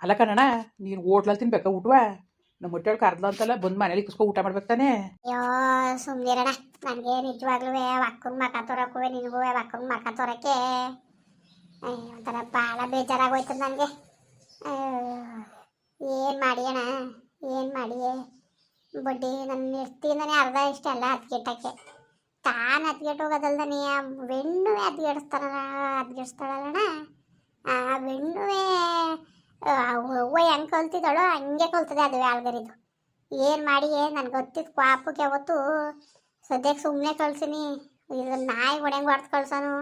ಅಲ್ಲ ಕಣಣ್ಣ, ನೀನು ಹೋಟ್ಲಲ್ಲಿ ತಿನ್ಬೇಕಾ ಊಟವಾ? ನಮ್ಮ ಹೊಟ್ಟೆಲ್ ಕರ್ದ ಅಂತಲ್ಲ ಬಂದು ಮನೇಲಿ ಕುಸ್ಕೊ ಊಟ ಮಾಡ್ಬೇಕು ತಾನೇ. ಅಯ್ಯೋ ಸುಮ್ನಿರಣ. ನನಗೆ ನಿಜವಾಗ್ಲೂ ಅಕ್ಕನ ಮಕ ತೋರಕ್ಕೂ ನಿನಗೂ ಅಕ್ಕನ ಮಕ ತೋರಕ್ಕೆ ಒಂಥರ ಭಾಳ ಬೇಜಾರಾಗೋಯ್ತದ ನನಗೆ. ಏನು ಮಾಡಿ ಅಣ್ಣ, ಏನು ಮಾಡಿ ಬಡ್ಡಿ ನನ್ನ ನಿರ್ತೀನನೇ ಅರ್ಧ ಇಷ್ಟೆಲ್ಲ ಹತ್ಗೆಟ್ಟಕ್ಕೆ ತಾನು ಹತ್ಗೆಟ್ಟು ಹೋಗೋದಲ್ದನೆ ಆ ಬೆಣ್ಣುವೆ ಹತ್ಗೆಡಿಸ್ತಾಳಲ್ಲಣ್ಣ. ಆ ಬೆಣ್ಣುವೆ ಹೂವು ಹೆಂಗೆ ಕಲ್ತಿದ್ದಾಳೋ ಹಂಗೆ ಕಲ್ತದೆ ಅದು ಆಳ್ಗರಿದು. ಏನು ಮಾಡಿ ನನಗೆ ಗೊತ್ತಿದ್ದು ಪಾಪಕ್ಕೆ ಯಾವತ್ತು ಸದ್ಯಕ್ಕೆ ಸುಮ್ಮನೆ ಕಳ್ಸೀನಿ. ಇದು ನಾಯಿ ಹೊಡೆಂಗೆ ಹೊಡೆದು ಕಳ್ಸೋನು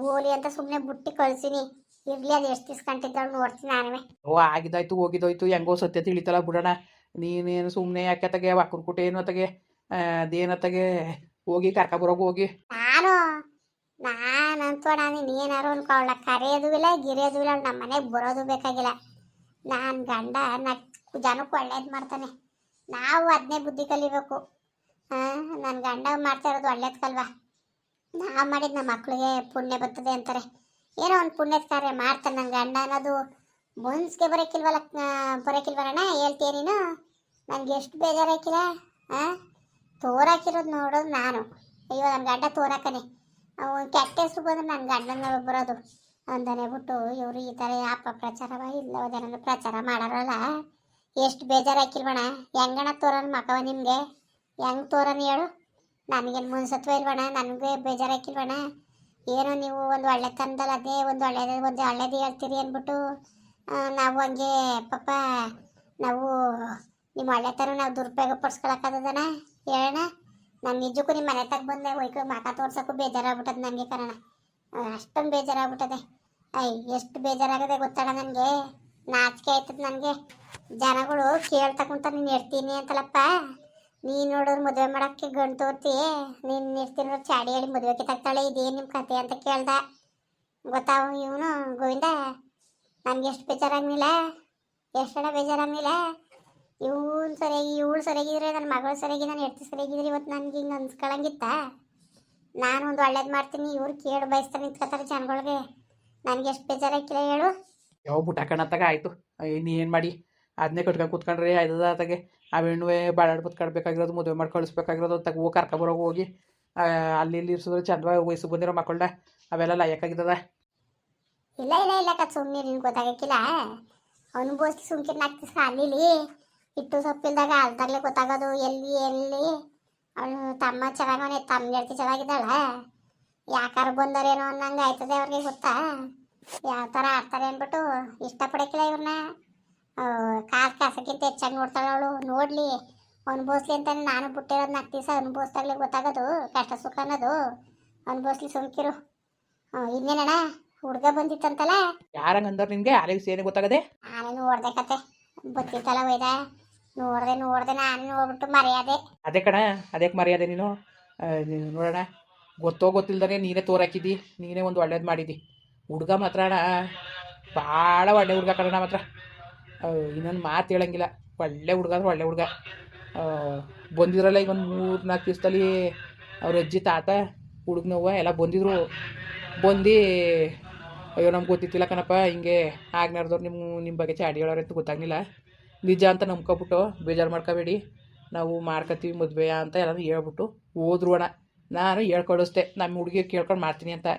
ಓಲಿ ಅಂತ ಸುಮ್ಮನೆ ಬುಟ್ಟಿ ಕಳ್ಸೀನಿ. ಇರಲಿ ಅದು ಎಷ್ಟು ದಿಸ್ಕಂಟಿದ್ದಾಳು ನೋಡ್ತೀನಿ ನಾನೇ. ಓ ಆಗಿದ್ದಾಯ್ತು ಹೋಗಿದ್ದೋಯ್ತು, ಹೆಂಗೋ ಸತ್ಯ ತಿಳಿತಲ್ಲ ಬಿಡೋಣ. ನೀನೇನು ಸುಮ್ಮನೆ ಯಾಕೆ ತಗೆ ವಾಕುರ್ ಕುಟೆ ಏನು ಅತ್ತಗೆ ಅದೇನತ್ತಗೆ ಹೋಗಿ ಕರ್ಕೊಬರೋಗಿ ಹೋಗಿ. ನಾನಂತೂ ನೀನೇನಾರು ಅನ್ಕೊಳ್ಳ ಕರೆಯೋದು ಇಲ್ಲ ಗಿರಿಯೋದು ಇಲ್ಲ, ನಮ್ಮ ಮನೆಗೆ ಬರೋದು ಬೇಕಾಗಿಲ್ಲ. ನಾನು ಗಂಡ ಜನಕ್ಕೆ ಒಳ್ಳೇದು ಮಾಡ್ತಾನೆ, ನಾವು ಅದನ್ನೇ ಬುದ್ಧಿ ಕಲಿಬೇಕು. ನನ್ನ ಗಂಡ ಮಾಡ್ತಾ ಇರೋದು ಒಳ್ಳೇದು ಕಲ್ವಾ. ನಾವು ಮಾಡಿದ ನಮ್ಮ ಮಕ್ಕಳಿಗೆ ಪುಣ್ಯ ಬರ್ತದೆ ಅಂತಾರೆ. ಏನೋ ಒಂದು ಪುಣ್ಯದ ಕಾರ್ಯ ಮಾಡ್ತಾನೆ ನನ್ನ ಗಂಡ ಅನ್ನೋದು ಮುನ್ಸ್ಗೆ ಬರೋಕ್ಕಿಲ್ವಲ್ಲ ಹೇಳ್ತೀಯ ನೀನು. ನನಗೆ ಎಷ್ಟು ಬೇಜಾರಾಕಿಲ್ಲ. ತೋರಾಕಿರೋದು ನೋಡೋದು ನಾನು. ಅಯ್ಯೋ ನನ್ನ ಗಂಡ ತೋರಾಕನೆ, ಅವನು ಕೆಟ್ಟ ಹೆಸರು ಬಂದ್ರೆ ನನ್ನ ಗಂಡನ ಬರೋದು ಅಂದನೇ ಬಿಟ್ಟು ಇವರು ಈ ಥರ ಅಪಪ್ರಚಾರವ ಇಲ್ಲವದೇನೋ ಪ್ರಚಾರ ಮಾಡೋರಲ್ಲ. ಎಷ್ಟು ಬೇಜಾರಾಕಿಲ್ವಣ. ಹೆಂಗಣ ತೋರನ ಮಕವ ನಿಮಗೆ, ಹೆಂಗೆ ತೋರನ ಹೇಳು. ನನಗೇನು ಮುನ್ಸತ್ವ ಇಲ್ವಣ, ನನಗೆ ಬೇಜಾರಾಕಿಲ್ವಣ. ಏನೋ ನೀವು ಒಂದು ಒಳ್ಳೆತನದಲ್ಲಿ ಅದೇ ಒಂದು ಒಳ್ಳೇದು ಹೇಳ್ತೀರಿ ಅಂದ್ಬಿಟ್ಟು ನಾವು ಹಂಗೆ ಪಾಪ ನಾವು ನಿಮ್ಮ ಒಳ್ಳೆತನ ನಾವು ದುರುಪಯೋಗ ಪಡಿಸ್ಕೊಳಕ್ಕಾಗದಣ ಹೇಳೋಣ. ನಾನು ನಿಜಕ್ಕೂ ನಿಮ್ಮ ಮನೆ ತಗ ಬಂದೆ ಹೋಯ್ಕ ಮಕ ತೋರ್ಸೋಕ್ಕೂ ಬೇಜಾರಾಗ್ಬಿಟ್ಟದೆ ನನಗೆ ಕಾರಣ. ಅಷ್ಟೊಂದು ಬೇಜಾರಾಗ್ಬಿಟ್ಟದೆ. ಎಷ್ಟು ಬೇಜಾರಾಗದೆ ಗೊತ್ತಾಡ ನನಗೆ. ನಾಚಿಕೆ ಆಯ್ತದ ನನಗೆ. ಜನಗಳು ಕೇಳ್ತಕ್ಕಂತ ನೀನು ಇರ್ತೀನಿ ಅಂತಲಪ್ಪ. ನೀನು ನೋಡೋರು ಮದುವೆ ಮಾಡೋಕ್ಕೆ ಗಂಡು ತೋರ್ತಿ, ನೀನು ಇರ್ತೀನಿ ಚಾಡಿ ಹೇಳಿ ಮದುವೆಗೆ ತಗ್ತಾಳೆ, ಇದೇನು ನಿಮ್ಮ ಕತೆ ಅಂತ ಕೇಳ್ದ. ಗೊತ್ತಾವ ಇವನು ಗೋವಿಂದ. ನನಗೆ ಎಷ್ಟು ಬೇಜಾರಾಗ್ನಿಲ್ಲ, ಎಷ್ಟಡ ಬೇಜಾರಾಗ್ನಿಲ್ಲ. ಇವಳು ಸರಿಯಾಗಿದ್ರೆ ನನ್ನ ಮಗಳು ಸರಿಯಾಗಿ ನಾನು ಎಡ್ತಿ ಸರಿಯಾಗಿದ್ರೆ ಇವತ್ತು ನನಗೆ ಹಿಂಗೆ ಅನ್ಸ್ಕೊಳಂಗಿತ್ತ. ನಾನು ಒಂದು ಒಳ್ಳೇದು ಮಾಡ್ತೀನಿ, ಇವ್ರು ಕೇಳು ಬಯಸ್ತಾರೆ ನಿಂತ್ಕೊತಾರೆ ಜನಗಳಿಗೆ. ನನಗೆ ಎಷ್ಟು ಬೇಜಾರಾಕಿಲ್ಲ ಹೇಳು. ಯಾವ ಬುಟ್ಟ ಕಣತ್ತಾಗ ಆಯಿತು. ಏನು ಮಾಡಿ ಅದನ್ನೇ ಕಟ್ಕೊಂಡು ಕೂತ್ಕೊಂಡ್ರೆ ಆಯ್ತದ ಅತ್ತಾಗೆ. ಆ ಹೆಣ್ಣುವೆ ಬಾಳಾಡ್ ಬತ್ಕಾಡ್ಬೇಕಾಗಿರೋದು, ಮದುವೆ ಮಾಡಿ ಕಳಿಸ್ಬೇಕಾಗಿರೋದು ತಗ ಹೋಗಿ ಕರ್ಕೊಬರೋಗಿ ಹೋಗಿ ಅಲ್ಲಿ ಇಲ್ಲಿ ಇರ್ಸಿದ್ರೆ ಚಂದವಾಗಿ ವಯಸ್ಸು ಬಂದಿರೋ ಮಕ್ಕಳನ್ನ ಅವೆಲ್ಲ ಲಾಯಕ್ಕಾಗಿದ್ದದ. ಇಲ್ಲ ಇಲ್ಲ ಇಲ್ಲ ಕತ್ ಸುಮ್ಮನೆ ನಿನ್ಗೆ ಗೊತ್ತಾಗಕ್ಕಿಲ್ಲ. ಅನುಭವಿಸಿ ಸುಮ್ಕಿರ್ನಾಗ್ತಿ ಅಲ್ಲಿ ಇಟ್ಟು ಸೊಪ್ಪಿಲ್ದಾಗ ಅಲ್ದಾಗಲೇ ಗೊತ್ತಾಗೋದು ಎಲ್ಲಿ ಎಲ್ಲಿ. ಅವಳು ತಮ್ಮ ಚೆನ್ನಾಗವನೇ, ತಮ್ಮ ಗೆಳತಿ ಚೆನ್ನಾಗಿದ್ದಾಳ. ಯಾಕಾರ ಬಂದರೇನೋ ಅನ್ನಂಗೆ ಆಯ್ತದೆ ಅವ್ರಿಗೆ ಗೊತ್ತಾ. ಯಾವ ಥರ ಆಡ್ತಾರೆ ಅಂದ್ಬಿಟ್ಟು ಇಷ್ಟಪಡಕ್ಕಿಲ್ಲ ಇವ್ರನ್ನ. ಕಾಸಕ್ಕಿಂತ ಹೆಚ್ಚಾಗಿ ನೋಡ್ತಾಳೆ ಅವಳು. ನೋಡಲಿ ಅನುಭವಿಸ್ಲಿ ಅಂತಾನೆ ನಾನು ಬಿಟ್ಟಿರೋದು 4 ದಿವಸ. ಅನುಭವಿಸ್ದಾಗಲೇ ಗೊತ್ತಾಗೋದು ಕಷ್ಟ ಸುಖ ಅನ್ನೋದು. ಅನುಭವಿಸ್ಲಿ ಸುಮ್ಕಿರು. ಇನ್ನೇನಣ್ಣ ಹುಡುಗ ಬಂದಿತ್ತಂತಲ್ಲ. ಯಾರಂಗೆ ಅಂದವ್ರು ನಿನಗೆ ಆಲೆ ಏನೇ ಗೊತ್ತಾಗದೆ? ನಾನು ನೋಡ್ದೆ ಕತೆ ಬತ್ತಿತ್ತಲ್ಲ ಒಯ್ದ ನೋಡ್ದೆ ನಾನು ನೋಡ್ಬಿಟ್ಟು ಮರ್ಯಾದೆ. ಅದೇ ಕಣ, ಅದಕ್ಕೆ ಮರ್ಯಾದೆ ನೀನು. ನೋಡೋಣ, ಗೊತ್ತಿಲ್ದಾನೆ ನೀನೇ ತೋರಾಕಿದ್ದಿ, ನೀನೇ ಒಂದು ಒಳ್ಳೇದು ಮಾಡಿದ್ದಿ. ಹುಡುಗ ಮಾತ್ರ ಅಣ್ಣ ಭಾಳ ಒಳ್ಳೆ ಹುಡುಗ ಕಣ ಮಾತ್ರ. ಇನ್ನೊಂದು ಮಾತು ಹೇಳಂಗಿಲ್ಲ. ಒಳ್ಳೆ ಹುಡುಗ ಅಂದ್ರೆ ಒಳ್ಳೆ ಹುಡುಗ. ಬಂದಿದ್ರಲ್ಲ ಈಗ ಒಂದು 3-4 ದಿವಸದಲ್ಲಿ ಅವ್ರ ಅಜ್ಜಿ ತಾತ ಹುಡುಗನವ್ವ ಎಲ್ಲ ಬಂದಿದ್ರು. ಬಂದು ಅಯ್ಯೋ ನಮ್ಗೆ ಗೊತ್ತಿತ್ತಿಲ್ಲ ಕಣಪ್ಪ, ಹಿಂಗೆ ಆಗ್ನಾರ್ದವ್ರು ನಿಮ್ಮ ಬಗ್ಗೆ ಚಾಡಿ ಹೇಳೋರು ಅಂತ ಗೊತ್ತಾಗಲಿಲ್ಲ. ನಿಜ ಅಂತ ನಂಬ್ಕೊಬಿಟ್ಟು ಬೇಜಾರು ಮಾಡ್ಕೋಬೇಡಿ, ನಾವು ಮಾಡ್ಕೊತೀವಿ ಮದುವೆ ಅಂತ ಎಲ್ಲ ಹೇಳ್ಬಿಟ್ಟು ಹೋದ್ರು ಅಣ್ಣ. ನಾನು ಹೇಳ್ಕೊಡಿಸ್ದೆ ನಮ್ಮ ಹುಡುಗಿ ಕೇಳ್ಕೊಂಡು ಮಾಡ್ತೀನಿ ಅಂತ.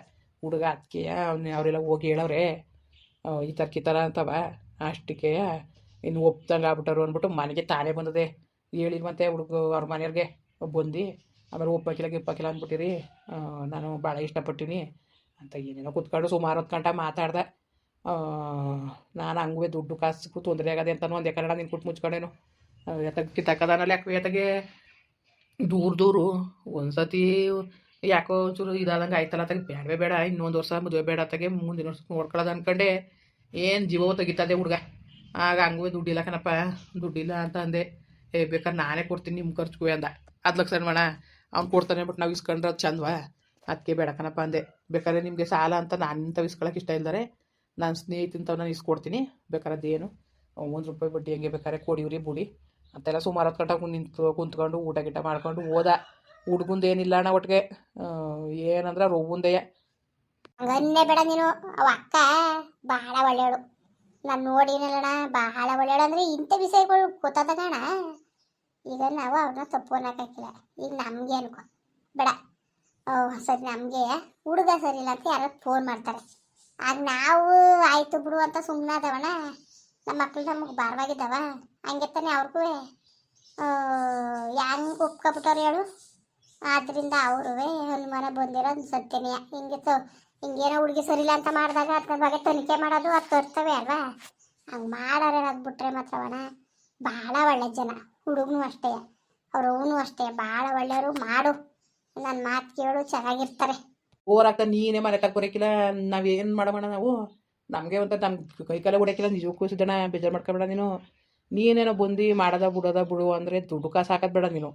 ಹುಡುಗ ಅದಕ್ಕೆ ಅವರೆಲ್ಲ ಹೋಗಿ ಹೇಳವ್ರೆ ಈ ಥರ ಅಂತವ. ಅಷ್ಟಕ್ಕೆ ಇನ್ನು ಒಪ್ತಂಗೆ ಆಗ್ಬಿಟ್ಟರು ಅಂದ್ಬಿಟ್ಟು ಮನೆಗೆ ತಾನೇ ಬಂದದೆ. ಹೇಳಿಲ್ವಂತೆ ಹುಡುಗ ಅವ್ರ ಮನೆಯವ್ರಿಗೆ ಬಂದು ಆಮೇಲೆ ಒಪ್ಪಕ್ಕಿಲ್ಲ ಅಂದ್ಬಿಟ್ಟಿರಿ, ನಾನು ಭಾಳ ಇಷ್ಟಪಟ್ಟಿನಿ ಅಂತ ಏನೇನೋ ಕೂತ್ಕೊಂಡು ಸುಮಾರು 10 ಗಂಟೆ ಮಾತಾಡ್ದೆ. ನಾನು ಹಂಗೆ ದುಡ್ಡು ಕಾಸು ತೊಂದರೆ ಆಗದೆ ಅಂತನೂ ಒಂದೇ ಕನ್ನಡ ನಿನ್ ಕೊಟ್ಟು ಮುಚ್ಕೊಂಡೇನು ಕಿತ್ತಕ್ಕದಾನಲ್ಲಿ ಯಾಕೆ ದೂರು ಒಂದು ಸತಿ ಯಾಕೋ ಚೂರು ಇದಾದಂಗೆ ಆಯ್ತಲ್ಲ ತಗ ಬೇಡವೇ ಬೇಡ, ಇನ್ನೊಂದು ವರ್ಷ ಮದುವೆ ಬೇಡ ತಗೆ, ಮುಂದಿನ ವರ್ಷ ನೋಡ್ಕೊಳ್ಳೋದು ಅಂದ್ಕೊಂಡೆ. ಏನು ಜೀವ ತೆಗಿತದೆ ಹುಡುಗ. ಆಗ ಹಂಗೂ ದುಡ್ಡಿಲ್ಲ ಕಣಪ್ಪ, ದುಡ್ಡಿಲ್ಲ ಅಂತ ಅಂದೆ. ಬೇಕಾದ್ರೆ ನಾನೇ ಕೊಡ್ತೀನಿ ನಿಮ್ಮ ಖರ್ಚಿಗೂ ಅಂದ. 10 ಲಕ್ಷ ಅಣ್ಣ ಅವ್ನು ಕೊಡ್ತಾನೆ ಬಟ್ ನಾವು ಇಸ್ಕೊಂಡ್ರೆ ಅದು ಚಂದವಾ, ಅದಕ್ಕೆ ಬೇಡ ಕಣಪ್ಪ ಅಂದೆ. ಬೇಕಾದ್ರೆ ನಿಮಗೆ ಸಾಲ ಅಂತ ನಾನು ಇಸ್ಕೊಳಕ್ಕೆ ಇಷ್ಟ ಇಲ್ದಾರೆ ನಾನು ಸ್ನೇಹಿತಂತ ನಾನು ಇಸ್ಕೊಡ್ತೀನಿ, ಬೇಕಾದ್ರೆ ಅದೇನು ₹1 ಬಡ್ಡಿ ಹಂಗೆ ಬೇಕಾದ್ರೆ ಕೊಡಿವ್ರಿ ಬುಡಿ ಅಂತೆಲ್ಲ ಸುಮಾರು 10 ಗಂಟೆ ಕುಂತ್ಕೊಂಡು ಊಟ ಗಿಟ ಮಾಡ್ಕೊಂಡು ಹೋದ. ಹುಡುಗುಂದೇನಿಲ್ಲ ಅಣ್ಣ ಒಟ್ಟಿಗೆ, ಏನಂದ್ರೆ ರೊವ್ವುಂದೆಯ ಹಂಗನ್ನೇ ಬೇಡ ನೀನು. ಅವ ಅಕ್ಕ ಭಾಳ ಒಳ್ಳೆಯವಳು. ನಾನು ನೋಡಿನಲ್ಲಣ್ಣ ಬಹಳ ಒಳ್ಳೆಯಳು ಅಂದರೆ ಇಂಥ ವಿಷಯಗಳು ಗೊತ್ತಾದ ಕಣ. ಈಗ ನಾವು ಅವ್ರನ್ನ ತಪ್ಪು ಅನ್ನೋಕ್ಕಾಗಿಲ್ಲ. ಈಗ ನಮಗೆ ಅನ್ಕೊ ಬೇಡ, ಸರಿ ನಮಗೆ ಹುಡುಗ ಸರಿ ಇಲ್ಲ ಅಂತ ಯಾರೋ ಫೋನ್ ಮಾಡ್ತಾರೆ. ಆಗ ನಾವು ಆಯಿತು ಬಿಡು ಅಂತ ಸುಮ್ಮನೆ ಅದವಣ. ನಮ್ಮ ಮಕ್ಳು ನಮಗೆ ಭಾರವಾಗಿದ್ದಾವ. ಹಂಗೆ ತಾನೆ ಅವ್ರಿಗೂ ಹೆಂಗೆ ಒಪ್ಕೊಬಿಟ್ಟವ್ರು ಹೇಳು. ಆದ್ದರಿಂದ ಅವರು ಅನುಮಾನ ಬಂದಿರೋದು ಸತ್ಯನೇ. ಹಿಂಗೇನೋ ಹುಡುಗಿ ಸರಿಯಿಲ್ಲ ಅಂತ ಮಾಡಿದಾಗ ಅದ್ರ ಬಗ್ಗೆ ತನಿಖೆ ಮಾಡೋದು ಅದು ತೋರ್ತವೆ ಅಲ್ವಾ. ಹಂಗೆ ಮಾಡೋರೆ ಬಿಟ್ರೆ ಮಾತ್ರವಣ ಭಾಳ ಒಳ್ಳೆ ಜನ. ಹುಡುಗನೂ ಅಷ್ಟೇ, ಅವ್ರವನು ಅಷ್ಟೇ ಭಾಳ ಒಳ್ಳೆಯವರು. ಮಾಡು, ನನ್ನ ಮಾತು ಕೇಳು, ಚೆನ್ನಾಗಿರ್ತಾರೆ. ಓರಾಕ ನೀನೇ ಮನೆ ತಕ್ಕ ಬರೋಕಿಲ್ಲ, ನಾವೇನು ಮಾಡೋಣ ನಾವು? ನಮಗೆ ಅಂತ ನಮ್ಮ ಕೈ ಕಾಲ ಹೊಡ್ಯಾಕಿಲ್ಲ. ನಿಜಕ್ಕೂ ಸಿದ್ದಣ್ಣ ಬೇಜಾರು ಮಾಡ್ಕೊಬೇಡ ನೀನು. ನೀನೇನೋ ಬಂದು ಮಾಡೋದ ಬಿಡೋದ ಬಿಡು ಅಂದರೆ ದುಡ್ಡು ಕಾಸು ಹಾಕೋದು ಬೇಡ ನೀನು.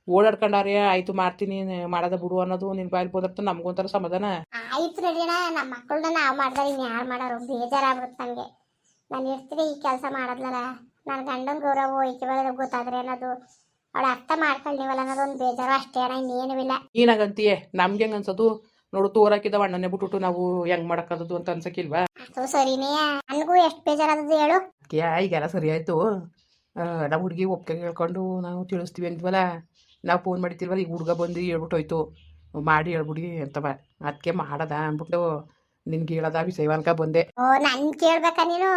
ಓಡಾಡ್ಕೊಂಡಾರೆ ಆಯಿತು ಮಾಡ್ತೀನಿ ಮಾಡೋದ ಬಿಡು ಅನ್ನೋದು ನಿನ್ನ ಬಾಯಲ್ಲಿ ಬಂದಿರ್ತ ನಮ್ಗೊಂಥರ ಸಮಾಧಾನ. ಆಯ್ತು ನಡಿಯೋಣ, ನಮ್ಮ ಮಕ್ಕಳನ್ನ ನಾವು ಮಾಡಿದ್ರೆ ಇನ್ನು ಯಾರು ಮಾಡೋರು? ಬೇಜಾರಾಗ್ಬಿಡುತ್ತೆ ನನಗೆ. ನಾನು ಇರ್ತೀನಿ ಈ ಕೆಲಸ ಮಾಡೋದ್ಲಲ್ಲ, ನನ್ನ ಗಂಡನ ಗೌರವ ಹೋಯ್ಕೆ ಗೊತ್ತಾದ್ರೆ ಅನ್ನೋದು ಅವಳು ಅರ್ಥ ಮಾಡ್ಕೊಳ್ಳಿವಲ್ಲ ಅನ್ನೋದೊಂದು ಬೇಜಾರು ಅಷ್ಟೇ ಅಣ್ಣ, ಇನ್ನೇನೂ ಇಲ್ಲ. ಏನಾಗಂತೀಯೇ? ನಮ್ಗೆ ಹೆಂಗೆ ಅನ್ಸೋದು ನೋಡು, ತೋರಾಕಿದ್ದಾವ ಅಣ್ಣನೇ ಬಿಟ್ಬಿಟ್ಟು ನಾವು ಹೆಂಗೆ ಮಾಡೋಕ್ಕದು ಅಂತ ಅನ್ಸಕ್ಕಿಲ್ವಾ? ಅದು ಸರಿನೇ, ನನಗೂ ಎಷ್ಟು ಬೇಜಾರಾದದ್ದು ಹೇಳು. ಈಗೆಲ್ಲ ಸರಿ ಆಯಿತು. ನಾವು ಹುಡುಗಿ ಒಪ್ಪಿಗೆ ಹೇಳ್ಕೊಂಡು ನಾವು ತಿಳಿಸ್ತೀವಿ ಅಂದ್ವಲ್ಲ, ನಾವು ಫೋನ್ ಮಾಡಿರ್ತೀವಲ್ಲ, ಈಗ ಹುಡುಗ ಬಂದು ಹೇಳ್ಬಿಟ್ಟು ಹೋಯ್ತು ಮಾಡಿ ಹೇಳ್ಬಿಡಿ ಅಂತವ. ಅದಕ್ಕೆ ಮಾಡೋದ ಅಂದ್ಬಿಟ್ಟು ನಿನ್ಗೆ ಹೇಳೋದ ವಿಷಯವಾನ್ಕ ಬಂದೆ. ಓ, ನನ್ ಕೇಳ್ಬೇಕಾ ನೀನು?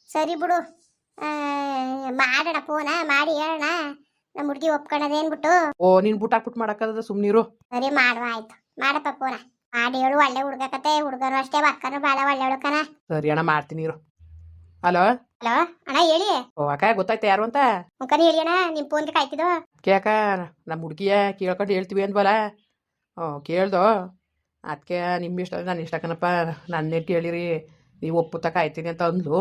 ಸರಿ ಬಿಡು, ಮಾಡೋಣ ಫೋನ ಮಾಡಿ ಹೇಳೋಣ. ನಮ್ಮ ಹುಡುಗಿ ಒಪ್ಕೊಳ್ಳೋದೇನ್ಬಿಟ್ಟು. ಓ, ನೀನು ಬುಟ್ ಹಾಕ್ಬಿಟ್ಟು ಮಾಡೋಕ್ಕದ ಸುಮ್ಮನಿರು. ಸರಿ ಮಾಡುವ, ಆಯ್ತು ಮಾಡಪ್ಪ ಫೋನ ಮಾಡಿ ಹೇಳು. ಒಳ್ಳೆ ಹುಡುಗ ಕತೆ, ಹುಡುಗನು ಅಷ್ಟೇ, ಅಕ್ಕನು ಭಾಳ ಒಳ್ಳೆ ಹುಡುಕನ. ಸರಿ ಅಣ್ಣ ಮಾಡ್ತೀನಿ ಇರು. ಹಲೋ ಹಲೋ ಅಣ್ಣ, ಹೇಳಿ. ಓ ಅಕ್ಕ, ಗೊತ್ತಾಯ್ತು ಯಾರು ಅಂತ? ಮುಖನಿ ಹೇಳಿ ಅಣ್ಣ, ನಿಮ್ಮ ಫೋನ್ಗೆ ಕಾಯ್ತಿದ್ದು. ಕೇಕ ನಮ್ಮ ಹುಡುಗಿಯ ಕೇಳ್ಕೊಂಡು ಹೇಳ್ತೀವಿ ಅಂದ್ವಲ್ಲ. ಕೇಳ್ದೋ, ಅದಕ್ಕೆ ನಿಮ್ಮ ಇಷ್ಟ ನಾನು ಇಷ್ಟಕ್ಕನಪ್ಪ, ನನ್ನೇ ಕೇಳಿರಿ ನೀವು ಒಪ್ಪುತ್ತಕ್ಕ ಆಯ್ತೀನಿ ಅಂತ ಅಂದ್ಲು.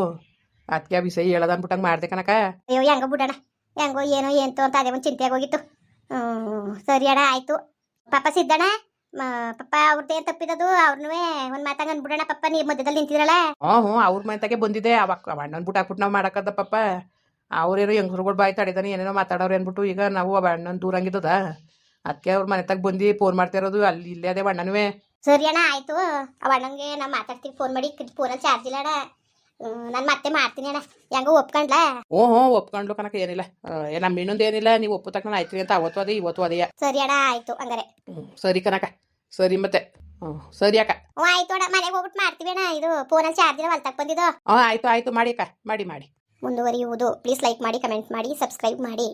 ಅದಕ್ಕೆ ಆ ವಿಷಯ ಹೇಳೋದು ಅಂದ್ಬಿಟ್ಟಂಗೆ ಮಾಡಿದೆ ಕನಕ. ಅಯ್ಯೋ ಹೆಂಗೋ ಬಿಡೋಣ, ಹೆಂಗೋ ಏನೋ ಎಂತು ಅಂತ ಅದೇ ಒಂದು ಚಿಂತೆ ಆಗೋಗಿತ್ತು. ಸರಿ ಅಣ್ಣ ಆಯಿತು. ಪಾಪ ಸಿದ್ದಣ್ಣ, ಪಪ್ಪ ಅವ್ರದ್ದು ಏನು ತಪ್ಪಿದದು? ಅವ್ರನ್ನೂ ಒಂದು ಮಾತಂಗ ಅಂದ್ಬಿಡೋಣ. ಪಪ್ಪ ನೀವು ಮಧ್ಯದಲ್ಲಿ ನಿಂತಿದ್ರಲ್ಲ. ಹ್ಞೂ ಅವ್ರ ಮನೆತಾಗೆ ಬಂದಿದ್ದೆ. ಅವಾಗ ಅಣ್ಣನ ಬಿಟ್ಟು ಹಾಕ್ಬಿಟ್ಟು ನಾವು ಮಾಡೋಕ್ಕದ ಪಪ್ಪ. ಅವ್ರೇನೋ ಹೆಂಗಸ್ರುಗಳು ಬಾಯಿ ತಡಿದಾನೆ ಏನೇನೋ ಮಾತಾಡೋರು ಅಂದ್ಬಿಟ್ಟು ಈಗ ನಾವು ಆ ಅಣ್ಣನ ದೂರಂಗಿದ್ದದ. ಅದಕ್ಕೆ ಅವ್ರ ಮನೆ ತಗ ಬಂದು ಫೋನ್ ಮಾಡ್ತಾ ಇರೋದು. ಅಲ್ಲಿ ಇಲ್ಲೇ ಅದೇ ಅಣ್ಣನೂ. ಸರಿ ಅಣ್ಣ ಆಯಿತು. ಆ ಅಣ್ಣಂಗೆ ನಾವು ಮಾತಾಡ್ತೀವಿ, ಫೋನ್ ಮಾಡಿ. ಫೋನಲ್ಲಿ ಚಾರ್ಜ್ ಇಲ್ಲ ಅಣ್ಣ, ನಾನು ಮತ್ತೆ ಮಾಡ್ತೀನಿ ಅಣ್ಣ. ಹೆಂಗೋ ಒಪ್ಕೊಂಡ್ಲ? ಹ್ಞೂ ಒಪ್ಕೊಂಡ್ಲು ಕನಕ, ಏನಿಲ್ಲ. ನಮ್ಮ ಇನ್ನೊಂದು ಏನಿಲ್ಲ, ನೀವು ಒಪ್ಪು ತಕ್ಕ ಆಯ್ತು ಅಂತ ಅವತ್ತು ಅದೇ ಇವತ್ತು ಅದೇ. ಸರಿ ಅಣ್ಣ ಆಯಿತು ಹಂಗಾರೆ. ಸರಿ ಕನಕ, ಸರಿ ಮತ್ತೆ. ಸರಿ ಅಕ್ಕ. ಹ್ಞೂ ಆಯಿತು ಅಣ್ಣ, ಮನೆಗೆ ಹೋಗ್ಬಿಟ್ಟು ಮಾಡ್ತೀವಿ ಅಣ್ಣ. ಇದು ಫೋನಲ್ಲಿ ಚಾರ್ಜ್ ಇಲ್ಲ, ಹೊಲ್ತಕ್ಕೆ ಬಂದಿದ್ದು. ಆಯಿತು ಮಾಡಿ ಅಕ್ಕ, ಮಾಡಿ. ಮುಂದುವರಿಯುವುದು. ಪ್ಲೀಸ್ ಲೈಕ್ ಮಾಡಿ, ಕಮೆಂಟ್ ಮಾಡಿ, ಸಬ್ಸ್ಕ್ರೈಬ್ ಮಾಡಿ.